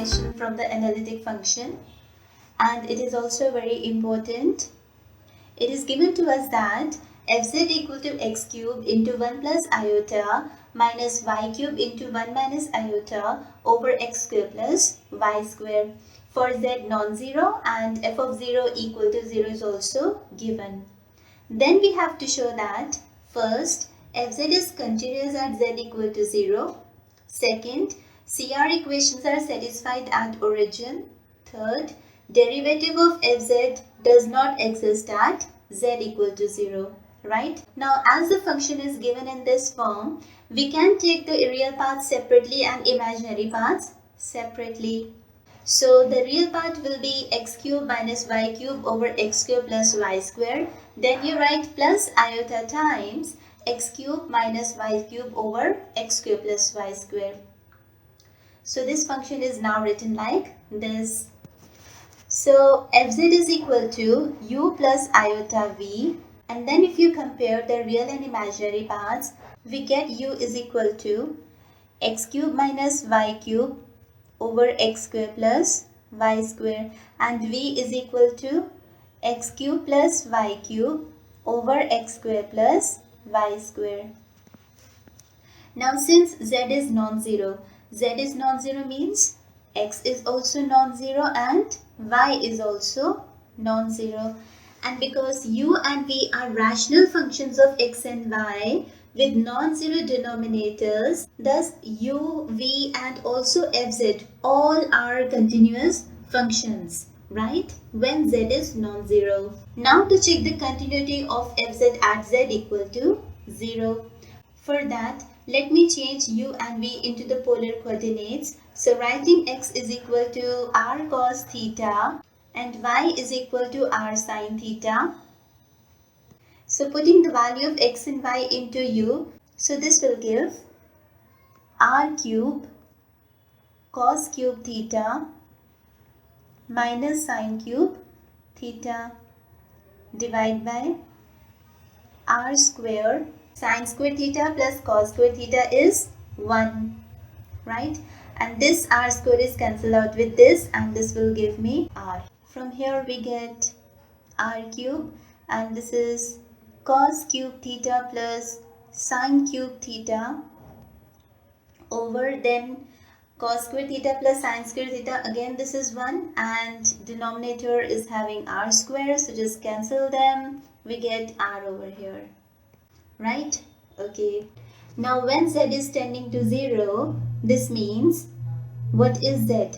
question from the analytic function, and it is also very important. It is given to us that fz equal to x cube into 1 plus iota minus y cube into 1 minus iota over x square plus y square for z non-zero, and f of 0 equal to 0 is also given. Then we have to show that first, fz is continuous at z equal to 0. Second, CR equations are satisfied at origin. Third, derivative of fz does not exist at z equal to 0. Right? Now, as the function is given in this form, we can take the real parts separately and imaginary parts separately. So the real part will be x cube minus y cube over x square plus y square. Then you write plus iota times x cube minus y cube over x square plus y square. So this function is now written like this. So fz is equal to u plus iota v, and then if you compare the real and imaginary parts, we get u is equal to x cube minus y cube over x square plus y square, and v is equal to x cube plus y cube over x square plus y square. Now since z is non-zero means x is also non-zero and y is also non-zero. And because u and v are rational functions of x and y with non-zero denominators, thus u, v and also fz all are continuous functions, right? When z is non-zero. Now to check the continuity of fz at z equal to 0. For that, let me change u and v into the polar coordinates. So writing x is equal to r cos theta and y is equal to r sin theta. So putting the value of x and y into u, so this will give r cube cos cube theta minus sin cube theta divided by r square. Sin square theta plus cos square theta is 1, right? And this r square is cancelled out with this, and this will give me r. From here we get r cube, and this is cos cube theta plus sin cube theta over then cos square theta plus sin square theta. Again this is 1, and denominator is having r square, so just cancel them. We get r over here. Right? Okay. Now when z is tending to 0, this means what is z?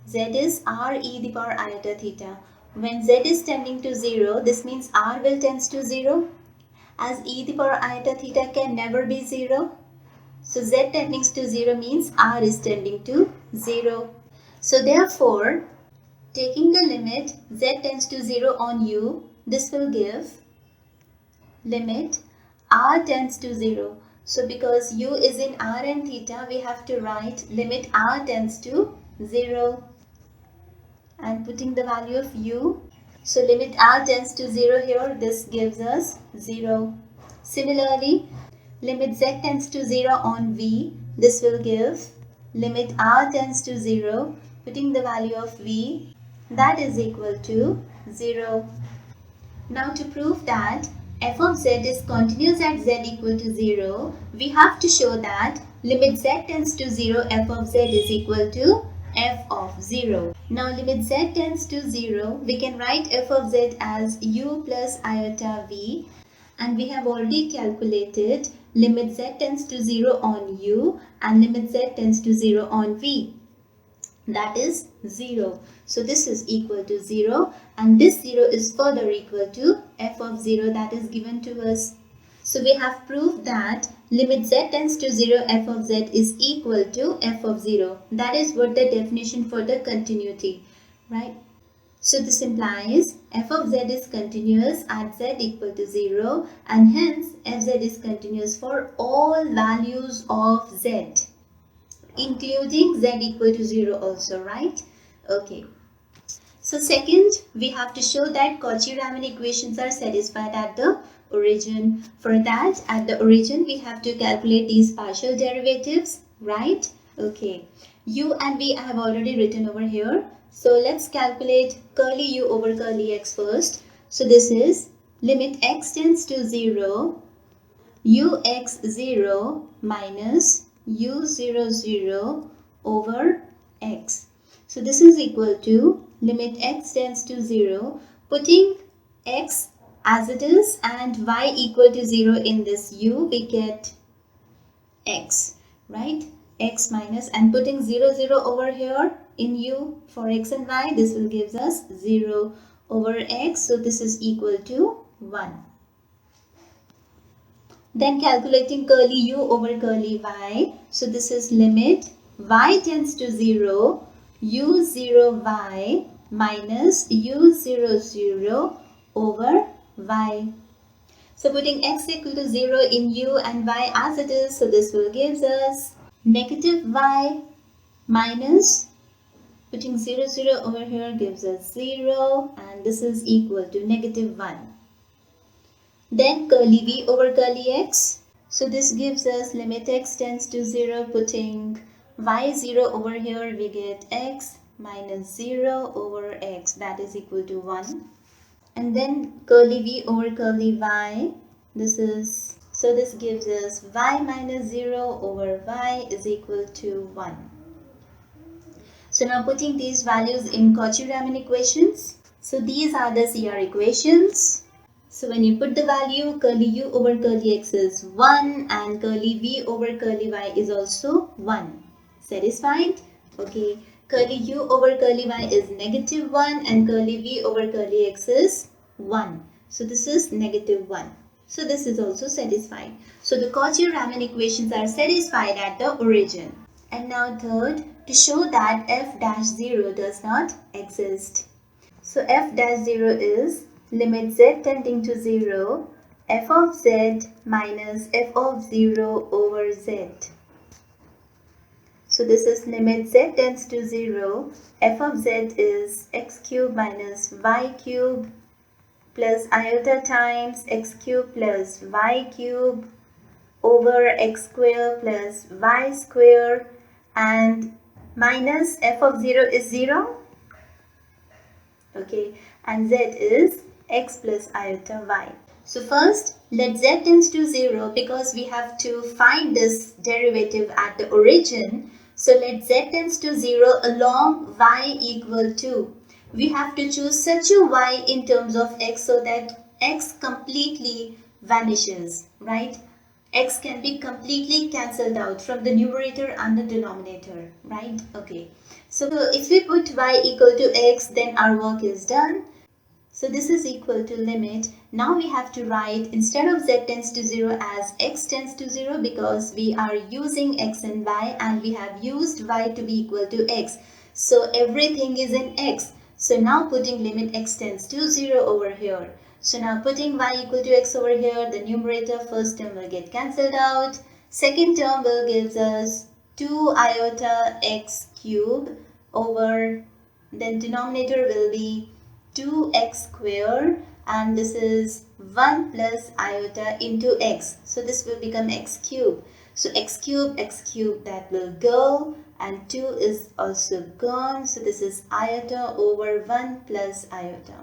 Z is r e the power iota theta. When z is tending to 0, this means r will tends to 0, as e the power iota theta can never be 0. So z tending to 0 means r is tending to 0. So therefore, taking the limit z tends to 0 on u, this will give limit r tends to 0. So because u is in r and theta, we have to write limit r tends to 0. And putting the value of u, so limit r tends to 0 here, this gives us 0. Similarly, limit z tends to 0 on v, this will give limit r tends to 0, putting the value of v, that is equal to 0. Now to prove that f of z is continuous at z equal to 0, we have to show that limit z tends to 0 f of z is equal to f of 0. Now limit z tends to 0, we can write f of z as u plus iota v, and we have already calculated limit z tends to 0 on u and limit z tends to 0 on v, that is 0. So this is equal to 0, and this 0 is further equal to f of 0 that is given to us. So we have proved that limit z tends to 0 f of z is equal to f of 0. That is what the definition for the continuity, right? So this implies f of z is continuous at z equal to 0, and hence fz is continuous for all values of z, including z equal to 0 also, right? Okay. So second, we have to show that Cauchy-Riemann equations are satisfied at the origin. For that, at the origin, we have to calculate these partial derivatives, right? Okay, u and v I have already written over here. So let's calculate curly u over curly x first. So this is limit x tends to 0, ux0 minus u00 over x. So this is equal to limit x tends to 0, putting x as it is and y equal to 0 in this u, we get x, right? X minus, and putting 0 over here in u for x and y, this will gives us 0 over x. So this is equal to 1. Then calculating curly u over curly y. So this is limit y tends to 0, u0y minus u00 over y. So putting x equal to 0 in u and y as it is, so this will gives us negative y minus, putting 0 over here gives us 0, and this is equal to negative 1. Then curly v over curly x. So this gives us limit x tends to 0, putting y 0 over here, we get x minus 0 over x, that is equal to 1. And then curly v over curly y, this gives us y minus 0 over y is equal to 1. So now putting these values in Cauchy-Riemann equations. So these are the CR equations. So when you put the value, curly u over curly x is 1 and curly v over curly y is also 1. Satisfied? Okay. Curly u over curly y is negative 1 and curly v over curly x is 1. So this is negative 1. So this is also satisfied. So the Cauchy-Riemann equations are satisfied at the origin. And now third, to show that f dash 0 does not exist. So f dash 0 is limit z tending to 0, f of z minus f of 0 over z. So this is limit z tends to 0, f of z is x cube minus y cube plus iota times x cube plus y cube over x square plus y square, and minus f of 0 is 0. Okay, and z is x plus iota y. So first, let z tends to 0 because we have to find this derivative at the origin. So let z tends to 0 along y equal to. We have to choose such a y in terms of x so that x completely vanishes, right? X can be completely cancelled out from the numerator and the denominator, right? Okay. So if we put y equal to x, then our work is done. So this is equal to limit. Now we have to write instead of z tends to 0 as x tends to 0 because we are using x and y and we have used y to be equal to x. So everything is in x. So now putting limit x tends to 0 over here. So now putting y equal to x over here, the numerator first term will get cancelled out. Second term will gives us 2 iota x cube over, then denominator will be 2x square, and this is 1 plus iota into x. So this will become x cube. So x cube, that will go, and 2 is also gone. So this is iota over 1 plus iota.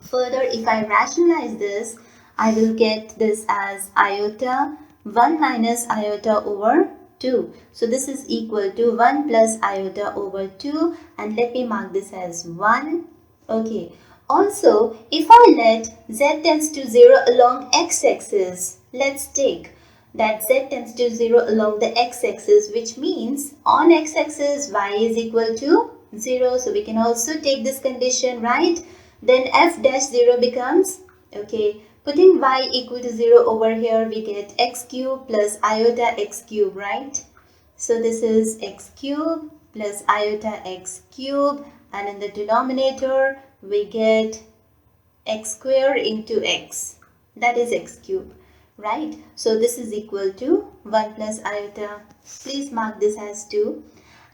Further, if I rationalize this, I will get this as iota 1 minus iota over 2. So this is equal to 1 plus iota over 2, and let me mark this as 1. Okay. Also, if I let z tends to 0 along x-axis, let's take that z tends to 0 along the x-axis, which means on x-axis y is equal to 0. So we can also take this condition, right? Then f dash 0 becomes, okay, putting y equal to 0 over here, we get x cube plus iota x cube, right? So this is x cube plus iota x cube, and in the denominator we get x square into x, that is x cube, right? So this is equal to 1 plus iota. Please mark this as 2.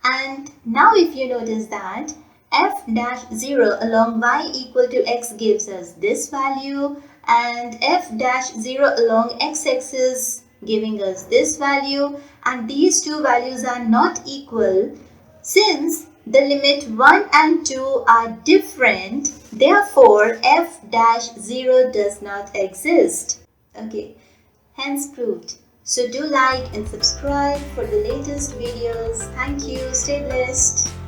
And now if you notice that f dash 0 along y equal to x gives us this value, and f dash 0 along x-axis giving us this value, and these two values are not equal. Since the limit 1 and 2 are different, therefore f dash 0 does not exist. Okay, hence proved. So do like and subscribe for the latest videos. Thank you. Stay blessed.